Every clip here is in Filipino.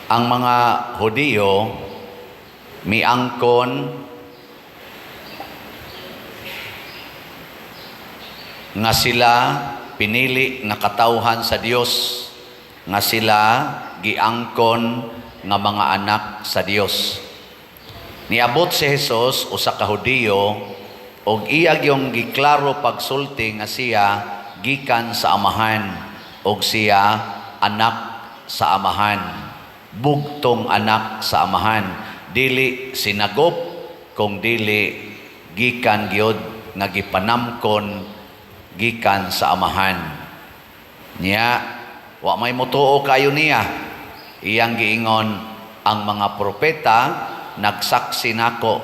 Ang mga Hudiyo miangkon nga sila pinili nga katawhan sa Dios, nga sila giangkon nga mga anak sa Dios. Niabot si Jesus usa ka Hudiyo og iya gyung giklaro pagsulti nga siya gikan sa amahan og siya anak sa amahan, bugtong anak sa amahan, dili sinagop kung dili gikan gyud nga gipanamkon gikan sa amahan niya. Wa may motuo kayo niya. Iyang giingon, ang mga propeta nagsaksi nako.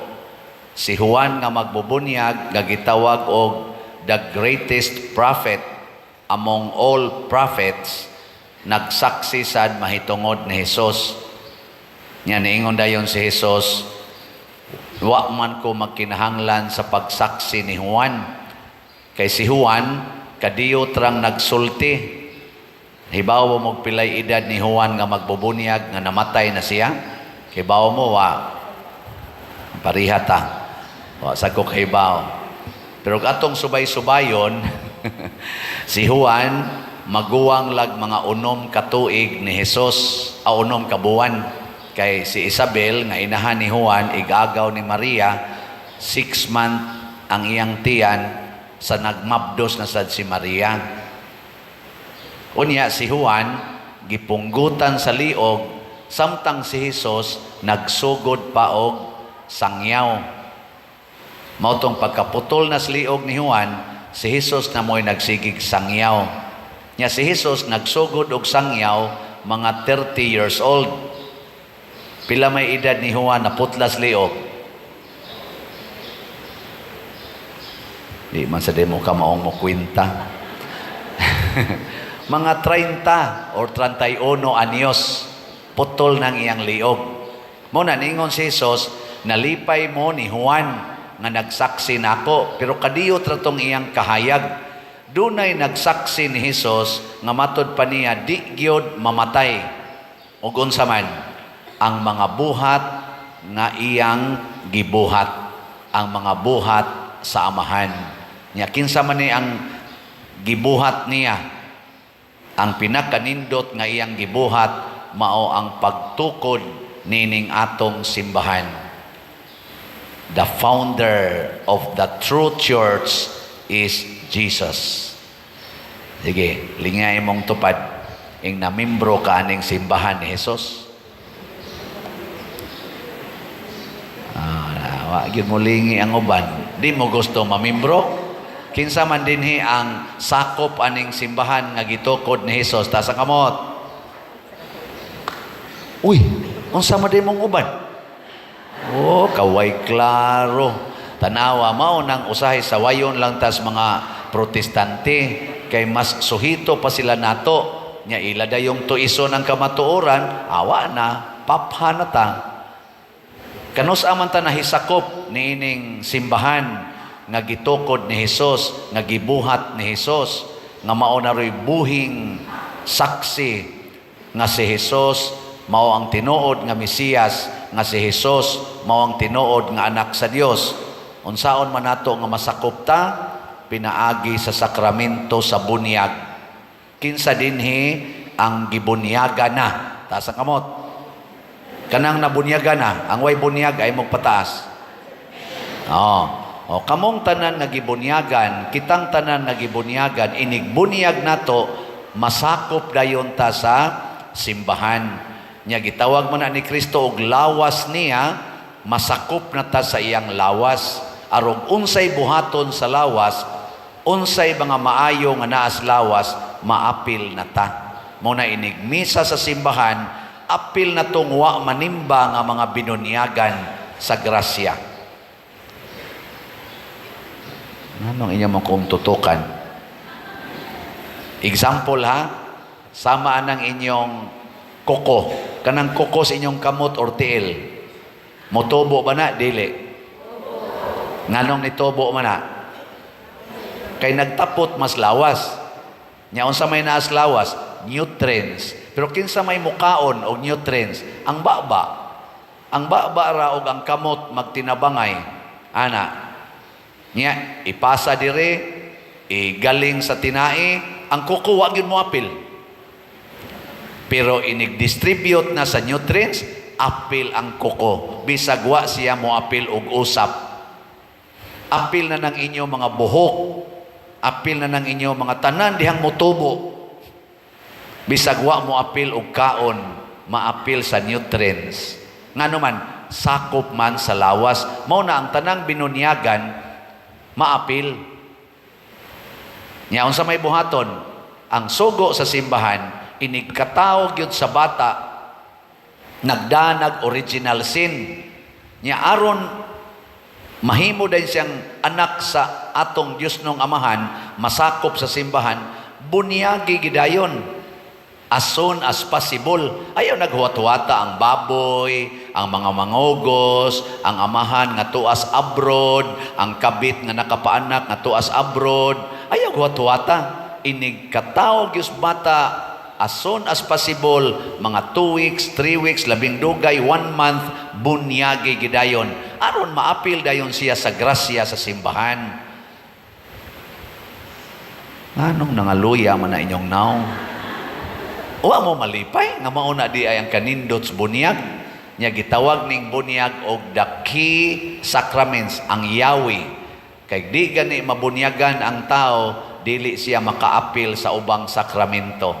Si Juan nga magbubunyag nga gitawag og the greatest prophet among all prophets, nagsaksi sad mahitungod ni Jesus. Nya niingon dayon si Jesus, wa man ko magkinahanglan sa pagsaksi ni Juan, kay si Juan kadiyo trang nagsulti. Hibaw mo pilay edad ni Juan nga magbubunyag nga namatay na siya? Hibaw mo wa parihata. Wa sagok hibaw. Pero katong subay-subayon si Juan maguwang lag mga unom katuig ni Jesus, unom kabuwan. Kay si Isabel nga inahan ni Juan igagaw ni Maria, 6 month ang iyang tiyan sa nagmabdos na sad si Maria. Unya si Juan gipunggutan sa liog samtang si Jesus nagsugod pa og sangyaw. Mao tong pagkaputol na sa liog ni Juan, si Jesus na mo'y nagsigig sangyaw. Nya si Jesus nagsugod og sangyaw mga 30 years old. Pila may edad ni Juan na putlas liog? Di man sa demo ka maong mo kwenta. Mga 30 or 31 anyos putol ng iyang liog. Muna ningon si Jesus, nalipay mo ni Juan nga nagsaksi nako, pero kadiyo tratong iyang kahayag. Dunay nagsaksi ni Jesus nga matod pa niya di gyud mamatay. Ug unsa man ang mga buhat nga iyang gibuhat, ang mga buhat sa amahan niya. Kinsa man ni ang gibuhat niya? Ang pinakanindot nga iyang gibuhat mao ang pagtukod nining atong simbahan. The founder of the true church is Jesus. Sige, lingay mong tupad ing namimbro ka aning simbahan ni Jesus. Wa gyud mo lingi ang uban, di mo gusto mamimbro. Kinsa man dinhi ang sakop aning simbahan nga gitukod ni Jesus, ta sa kamot. Uy, unsa man din mong uban? Oh, kaway klaro. Tanawa mao nang usahay sa wayon lang tas mga protestante kay mas suhito pa sila nato. Nya ila dayong tuison ang kamatuoran, awa na, paphana ta. Kanus aman ta nahisakop niining simbahan nga gitukod ni Jesus, nga gibuhat ni Jesus, nga mao na roy buhing saksi nga si Jesus mao ang tinuod nga Mesiyas, nga si Jesus mao ang tinuod nga anak sa Dios. Unsaon man nato nga masakop ta, pinaagi sa sakramento sa bunyag. Kinsa dinhi ang gibunyaga na, ta sa kamot. Kanang nabunyaga na, ang way bunyag ay magpataas. O kamong tanan nga gibunyagan, kitang tanan nga gibunyagan, inigbunyag nato, masakop dayon ta sa simbahan. Nya gitawag man ni Kristo og lawas niya, masakop na ta sa iyang lawas. Arog unsay buhaton sa lawas, unsay mga maayo nga naas lawas, maapil na ta. Muna inigmisa sa simbahan, apil na tong wa manimba nga mga binunyagan sa grasya. Anong inyo mong kung tutukan? Example ha, samaan ng inyong koko. Kanang koko sa inyong kamot or tiil. Motobo ba na? Dili. Nganong nitobo man na? Kay nagtapot mas lawas. Nya unsa may naas lawas? nutrients. Pero kinsa may mukaon og nutrients? Ang baba. Ang baba ra og ang kamot magtinabangay. Ana. Nya ipasa dire, igaling sa tinai, ang kuko wa gyud mo apil. Pero inig-distribute na sa nutrients, apil ang kuko. Bisag wa siya mo apil og usap. Apil na ng inyo mga buhok. Apil na ng inyo mga tanan dihang motubo. Bisag wa mo apil og kaon, maapil sa nutrients. Ngano man, sakop man sa lawas. Mao na ang tanang binunyagan, maapil. Nya unsa may buhaton, ang sugo sa simbahan inigkataog yun sa bata, nagdanag original sin. Nya aron mahimo din siyang anak sa atong Dios nung Amahan, masakop sa simbahan, bunyagi gidayon. As soon as possible. Ayaw naghuwat-huwata ang baboy, ang mga mangogos, ang amahan nga tuas abroad, ang kabit nga nakapaanak nga tuas abroad. Ayaw huwat-huwata. Inigkataog yung bata as soon as possible, mga 2 weeks, 3 weeks, labing dugay, 1 month, bunyagi gidayon. Aron maapil dayon siya sa grasya sa simbahan. Anong nangaluya man na inyong now? Wa mo malipay nga mauna di ay ang kanindot sa bunyag. Nya gitawag ning bunyag og the key sacraments, ang yawi. Kay di gani mabunyagan ang tao, dili siya makaapil sa ubang sakramento.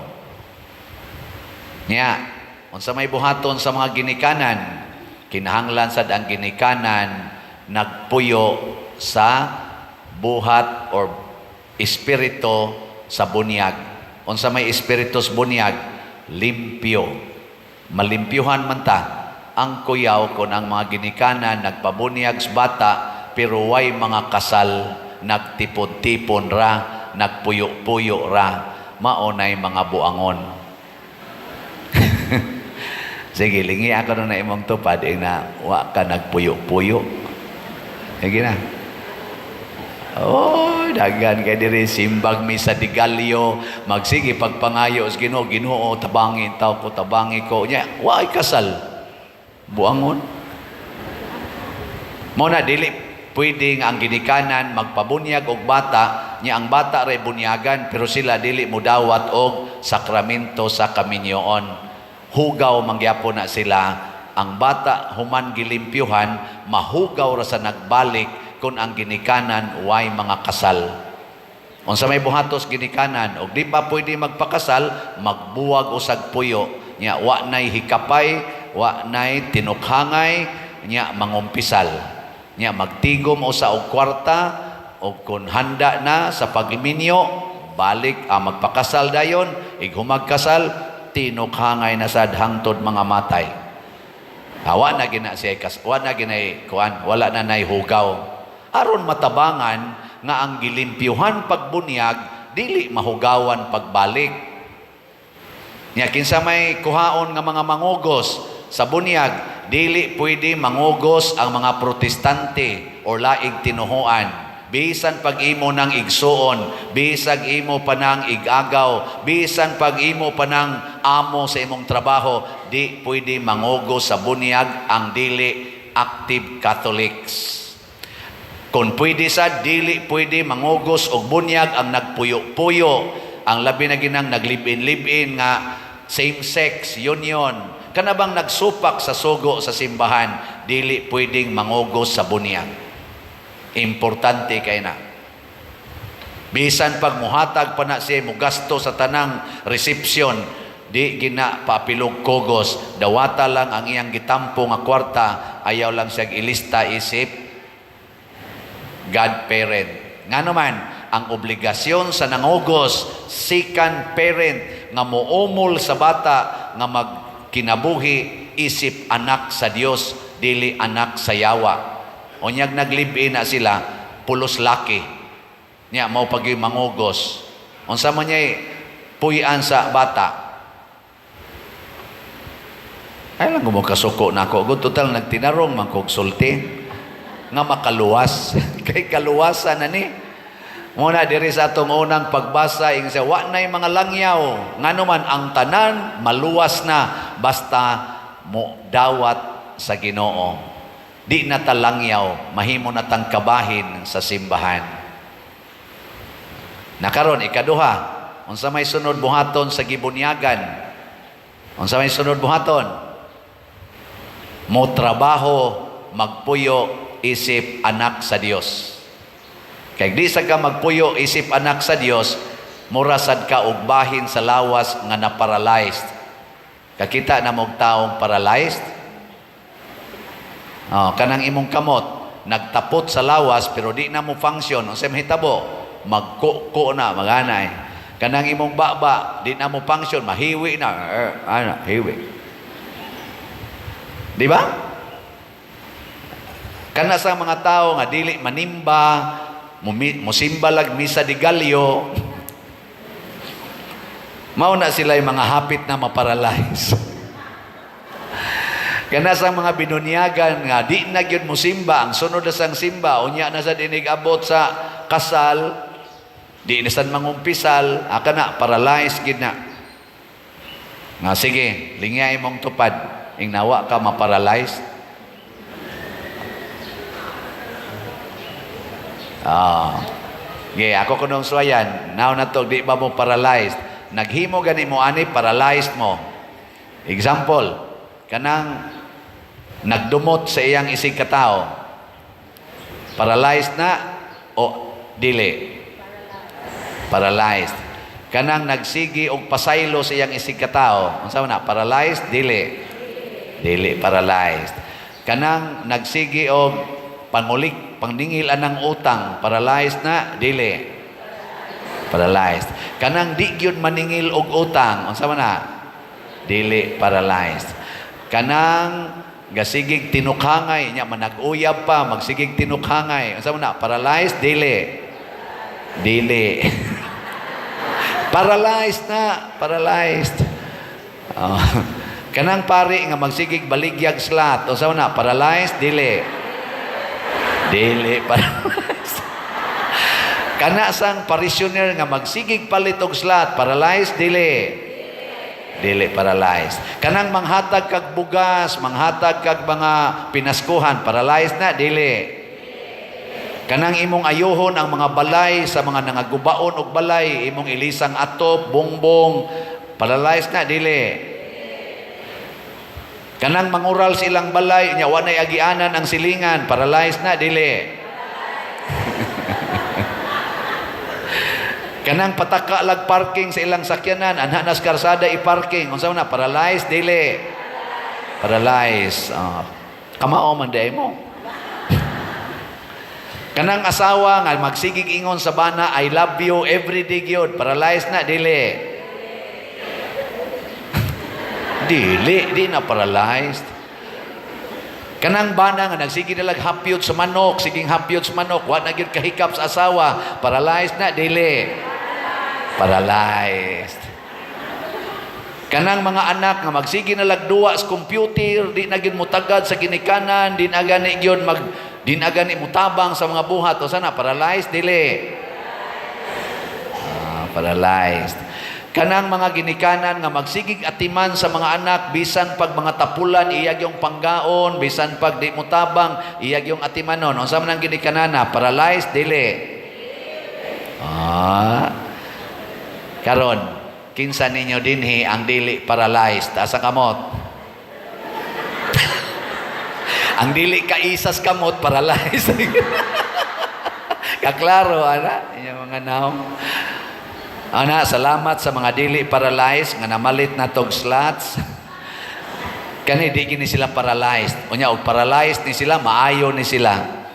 Nya unsa may buhaton sa mga ginikanan, kinahanglan sad ang ginikanan nagpuyo sa buhat or espiritu sa bunyag. Unsa may espiritu sa bunyag, limpyo. Malimpyuhan man ta ang kuyaw kung ang mga ginikanan nagpabunyag sa bata pero way mga kasal, nagtipon-tipon ra, nagpuyo-puyo ra, maunay mga buangon. Sige, lingi ako na imong tupad na wa ka nagpuyo-puyo. Sige na. Oh, dagan kay diri simbag mi sa Digalyo, magsige pagpangayo sa Ginoo, Ginoo tabangi taw ko, tabangi ko. Nya, wa ay kasal. Buangon. Mo na dili pwedeng ang ginikanan magpabunyag og bata, nya ang bata ray bunyagan pero sila dili mudawat og sakramento sa kaminyoon. Hugaw mangyapon na sila. Ang bata human gilimpyuhan, mahugaw ra sa nagbalik kung ang ginikanan way mga kasal. Unsa may buhatos ginikanan og di pa pwede magpakasal, magbuwag usag puyo. Nya wa nay hikapay, wa nay tinukhangay, nya mangumpisal. Nya magtigom usa og kwarta og kun handa na sa pagminyo, balik magpakasal dayon, ighumagkasal, tinukhangay na sad hangtod mga matay. Wa na gina siya wa na ginay kuan, wala na nay hugaw. Aron matabangan nga ang gilimpyuhan pagbunyag dili mahugawan pagbalik. Nya kinsa may kuhaon nga mga mangugos sa bunyag, dili pwede mangugos ang mga protestante o laig tinuhuan. Bisan pag-imo ng igsuon, bisag imo pa ng igagaw, bisan pag-imo pa ng amo sa imong trabaho, di pwede mangugos sa bunyag ang dili active Catholics. Kung pwede sa dili pwede mangugos og bunyag ang nagpuyo-puyo, ang labi na ginang naglibin-libin nga same-sex union, kanabang nagsupak sa sugo sa simbahan, dili pwedeng mangugos sa bunyag. Importante kay na. Bisan pag muhatag pa na siya mugasto sa tanang resepsyon, di gina papilog kogos, dawata lang ang iyang gitampo nga kwarta, ayaw lang siya ilista isip godparent. Nga naman, ang obligasyon sa nangugos, second parent, nga muumol sa bata, nga magkinabuhi, isip anak sa Dios, dili anak sa yawa. O niyag naglibin na sila, pulos laki. Niya, mau pagi mangugos. Unsa man niya, puyan sa bata. Ay lang mo kasuko na ako. Total, nagtinarong man kong sulti nga makaluwas. Kay kaluwasan na ni. Muna diri sa atong unang pagbasa ing sa wa nay mga langyaw nganuman ang tanan maluwas na basta mo dawat sa Ginoo. Di na ta langyaw, mahimo na tang kabahin sa simbahan. Nakaron ikaduha, unsa may sunod buhaton sa gibunyagan? Unsa may sunod buhaton? Mo trabaho, magpuyo, isip anak sa Dios. Kay di sa ka magpuyo isip anak sa Dios, murasad ka og bahin sa lawas nga na-paralyzed. Kakita na mong taong paralyzed? Kanang imong kamot, nagtapot sa lawas pero di na mo function. Unsay mahitabo? Magkuko na, maganay. Kanang imong baba, di na mo function, mahiwi na. Hiwi. Di ba? Kana sa mga tao nga dili manimba, musimbalag misa di galyo, mauna sila yung mga hapit na maparalyze. Kana sa mga binunyagan nga di na gyud musimba, ang sunod na sang simba unya na sa dinig abot sa kasal, di na sad mangumpisal, kana paralyze gid na. Nga sige, lingay mong tupad, ing nawa ka maparalyze. Ako kunong suwayan, now na to, di ba mo paralyzed? Naghimo gani mo ani, paralyzed mo. Example, kanang nagdumot sa iyang isig katao. Paralyzed na o dili? Paralyzed. Kanang nagsigi og pasaylo sa iyang isig katao. Unsa man na? Paralyzed? Dili? Dili, paralyzed. Kanang nagsigi og pangdingil anang utang, paralyzed na? Dili? Paralyzed. Kanang di gyud maningil og utang, unsa man na? Dili, paralyzed. Kanang gasigig tinukhangay, nya manag-uyab pa, magsigig tinukhangay, unsa man na? Paralyzed? Dili? Dili. Paralyzed na, paralyzed. Kanang pari nga magsigig baligyag slat, unsa man na? Paralyzed? Dili? Dili, paralyzed. Kana sang parishioner nga magsigig palit og slat, paralyzed? Dili? Dili, paralyzed. Kanang manghatag kag bugas, manghatag kag mga pinaskuhan, paralyzed na? Dili? Kanang imong ayuhon ang mga balay sa mga nangagubaon og balay, imong ilisang atop, bongbong, paralyzed na? Dili? Kanang mangural silang balay, nya wa nay agianan ang silingan, paralyzed na? Dili? Kanang pataka parking sa ilang sakyanan, anha nas karsada i-parking, unsa na? Paralyzed? Dili? Paralyzed. Kamao man day mo. Kanang asawa nga magsigig ingon sa bana, I love you every day gyud, paralyzed na? Dili? Dili, di na paralyzed. Kanang bana nga nagsige nalag hapyot sa manok, siging hapyot sa manok, wa na gyud kahikap sa asawa, paralyzed na? Dili? Paralyzed. Kanang mga anak nga magsige nalag duwa sa computer, di na gyud mutagad sa ginikanan, di na gani gyud mutabang sa mga buhat, o sana paralyzed? Dili? Paralyzed. Kanang mga ginikanan nga magsigig atiman sa mga anak, bisan pag mga tapulan iyag yung panggaon, bisan pag di mutabang iyag yung atimanon, unsa man ang ginikanana? Paralyzed? Dili? Karon, kinsa ninyo dinhi ang dili paralyzed? Asa kamot? Ang dili ka isas kamot, paralyzed. Kaklaro, ana? Inyong mga naong. Ana, salamat sa mga dili paralyzed, nga namalit na tog slots. Kani, di gini sila paralyzed. Unya, og paralyzed ni sila, maayo ni sila.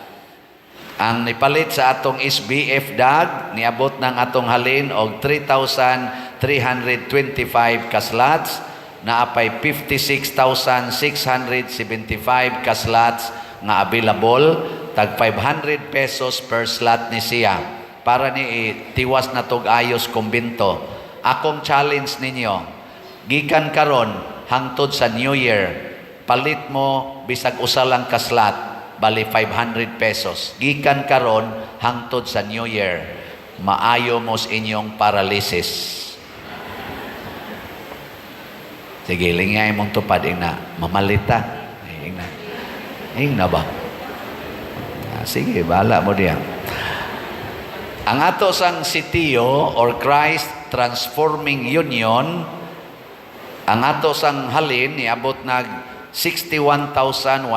Ang nipalit sa atong SBF DAG, niabot ng atong halin, og 3,325 ka slots, naapay 56,675 ka slots nga available, tag 500 pesos per slot ni siya para ni tiwas na tog ayos kumbinto. Akong challenge ninyo, gikan karon hangtod sa New Year, palit mo bisag usa lang ka slot, bali 500 pesos. Gikan karon hangtod sa New Year, maayo mo sa inyong paralysis. Sige, lingay mong tupad, na mamalita. Na ba? Sige, bahala mo diyan. Ang ato sang sitiyo or Christ Transforming Union, ang ato sang halin niabot nag 61,179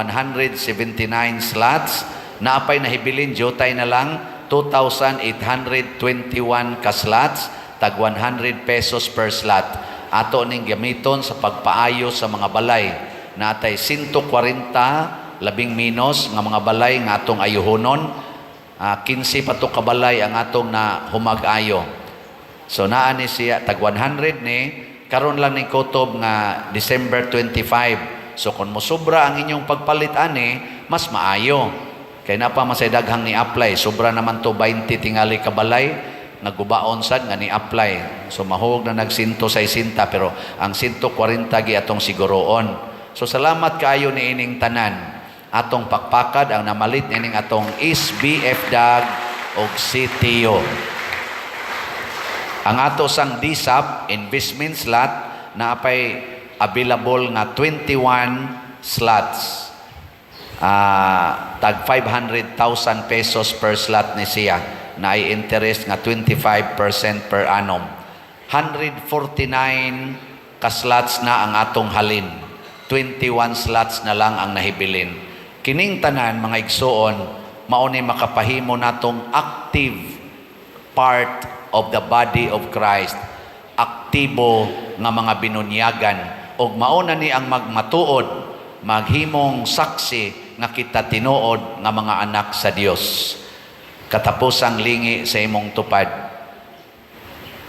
slots, naapay nahibilin jotay na lang 2,821 ka slots, tag 100 pesos per slot. Ato ning gamiton sa pagpaayo sa mga balay. Natay 140 labing minos nga mga balay nga atong ayuhonon. 15 pa to kabalay ang atong na humag-ayo. So naa ni siya tag 100 ni karon lang ni kutob nga December 25. So kung mosobra ang inyong pagpalit ani, mas maayo. Kay na pa masay daghang ni apply. Sobra naman to 20 tingali kabalay, nagubaon sad nga ni apply. So mahug na nag 160 pero ang 140 gi atong siguroon. So salamat kaayo ni ining tanan. Atong pakpakad ang namalit nining atong SBF Dag og CTO. Ang ato sang DSAP investment slot naapay available nga 21 slots. Tag 500,000 pesos per slot ni siya na ay interest nga 25% per annum. 149 ka slots na ang atong halin. 21 slots na lang ang nahibilin. Kining tanan mga igsoon, mao ni makapahimo natong active part of the body of Christ. Aktibo nga mga binunyagan og mao na ni ang magmatuod, maghimong saksi nga kita tinuod nga mga anak sa Dios. Katapusang lingi sa imong tupad.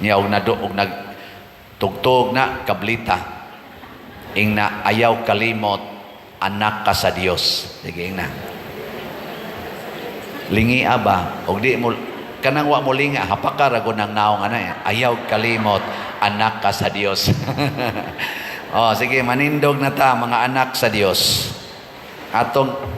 Niya og nagtugtog na kablita. Ing na ayaw kalimot, anak ka sa Dios. Sige na. Lingi aba, og di mo kanang wa mo linga, hapaka ra gunang naong ayaw kalimot, anak ka sa Dios. Oh, sige, manindog na ta mga anak sa Dios. Atong